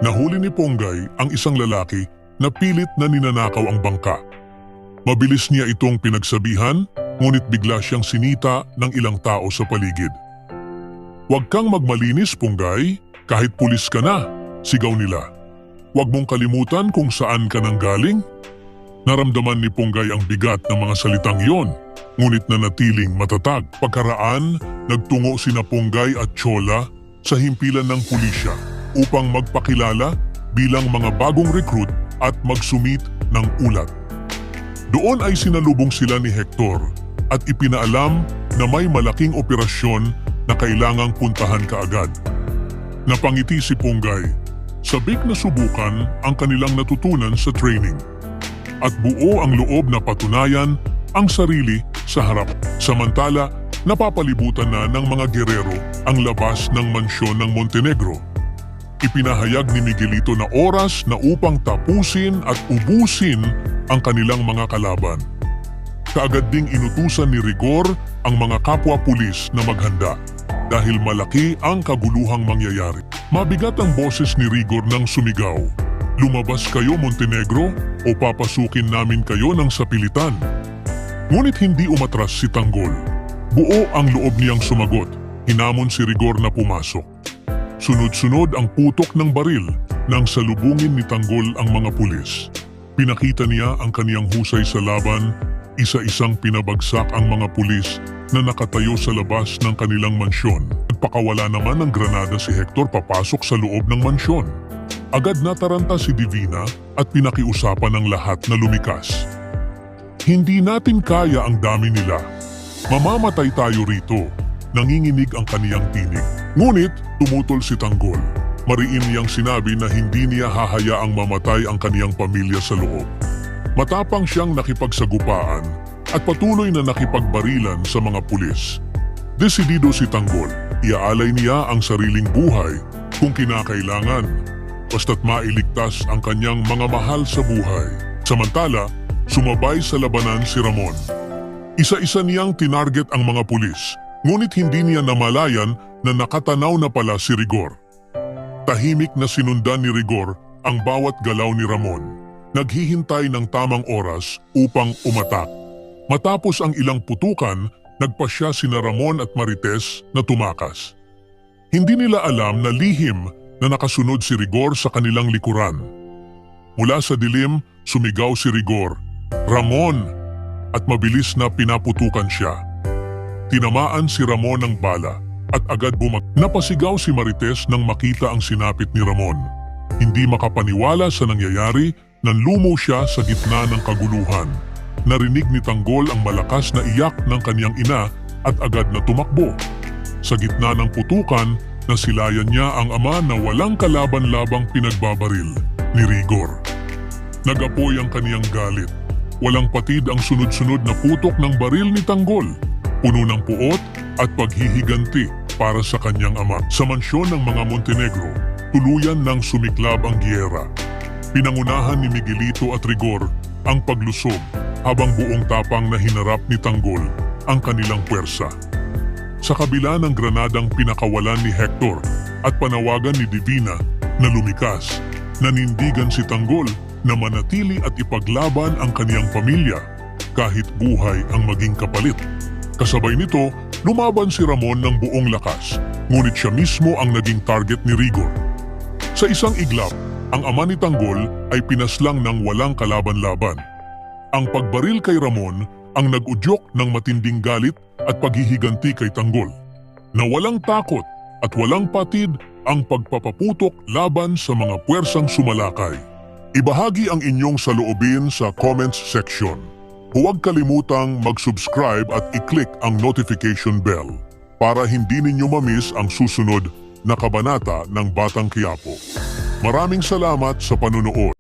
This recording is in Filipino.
Nahuli ni Ponggay ang isang lalaki na pilit na ninanakaw ang bangka. Mabilis niya itong pinagsabihan, ngunit bigla siyang sinita ng ilang tao sa paligid. "Huwag kang magmalinis, Ponggay, kahit pulis ka na," sigaw nila. "Huwag mong kalimutan kung saan ka nang galing." Naramdaman ni Ponggay ang bigat ng mga salitang iyon, ngunit nanatiling matatag. Pagkaraan, nagtungo sina Ponggay at Chola sa himpilan ng pulisya upang magpakilala bilang mga bagong recruit at magsumit ng ulat. Doon ay sinalubong sila ni Hector at ipinaalam na may malaking operasyon na kailangang puntahan kaagad. Napangiti si Ponggay, sabik na subukan ang kanilang natutunan sa training. At buo ang loob na patunayan ang sarili sa harap. Samantala, napapalibutan na ng mga gerero ang labas ng mansyon ng Montenegro. Ipinahayag ni Miguelito na oras na upang tapusin at ubusin ang kanilang mga kalaban. Kaagad ding inutusan ni Rigor ang mga kapwa-pulis na maghanda dahil malaki ang kaguluhang mangyayari. Mabigat ang boses ni Rigor nang sumigaw, "Lumabas kayo, Montenegro, o papasukin namin kayo ng sapilitan." Ngunit hindi umatras si Tanggol. Buo ang loob niyang sumagot. Hinamon si Rigor na pumasok. Sunod-sunod ang putok ng baril nang salubungin ni Tanggol ang mga pulis. Pinakita niya ang kaniyang husay sa laban, isa-isang pinabagsak ang mga pulis na nakatayo sa labas ng kanilang mansyon. Nagpakawala naman ng granada si Hector papasok sa loob ng mansyon. Agad nataranta si Divina at pinakiusapan ng lahat na lumikas. "Hindi natin kaya ang dami nila. Mamamatay tayo rito." Nanginginig ang kaniyang tinig. Ngunit tumutol si Tanggol. Mariin niyang sinabi na hindi niya hahayaang mamatay ang kaniyang pamilya sa loob. Matapang siyang nakipagsagupaan at patuloy na nakipagbarilan sa mga pulis. Desidido si Tanggol. Iaalay niya ang sariling buhay kung kinakailangan, basta't mailigtas ang kanyang mga mahal sa buhay. Samantala, sumabay sa labanan si Ramon. Isa-isa niyang tinarget ang mga pulis, ngunit hindi niya namalayan na nakatanaw na pala si Rigor. Tahimik na sinundan ni Rigor ang bawat galaw ni Ramon. Naghihintay ng tamang oras upang umatak. Matapos ang ilang putukan, nagpasya sina Ramon at Marites na tumakas. Hindi nila alam na lihim na nakasunod si Rigor sa kanilang likuran. Mula sa dilim, sumigaw si Rigor, "Ramon!" at mabilis na pinaputukan siya. Tinamaan si Ramon ng bala at agad napasigaw si Marites nang makita ang sinapit ni Ramon. Hindi makapaniwala sa nangyayari, nanlumo siya sa gitna ng kaguluhan. Narinig ni Tanggol ang malakas na iyak ng kanyang ina at agad na tumakbo. Sa gitna ng putukan, nasilayan niya ang ama na walang kalaban-labang pinagbabaril ni Rigor. Nag-apoy ang kaniyang galit. Walang patid ang sunod-sunod na putok ng baril ni Tanggol. Puno ng puot at paghihiganti para sa kanyang ama. Sa mansyon ng mga Montenegro, tuluyan ng sumiklab ang giyera. Pinangunahan ni Miguelito at Rigor ang paglusog habang buong tapang na hinarap ni Tanggol ang kanilang puwersa. Sa kabila ng granadang pinakawalan ni Hector at panawagan ni Divina na lumikas, nanindigan si Tanggol na manatili at ipaglaban ang kaniyang pamilya kahit buhay ang maging kapalit. Kasabay nito, lumaban si Ramon ng buong lakas, ngunit siya mismo ang naging target ni Rigor. Sa isang iglap, ang ama ni Tanggol ay pinaslang ng walang kalaban-laban. Ang pagbaril kay Ramon ang nag-udyok ng matinding galit at paghihiganti kay Tanggol, na walang takot at walang patid ang pagpapaputok laban sa mga puwersang sumalakay. Ibahagi ang inyong saloobin sa comments section. Huwag kalimutang mag-subscribe at i-click ang notification bell para hindi ninyo ma-miss ang susunod na kabanata ng Batang Quiapo. Maraming salamat sa panunood.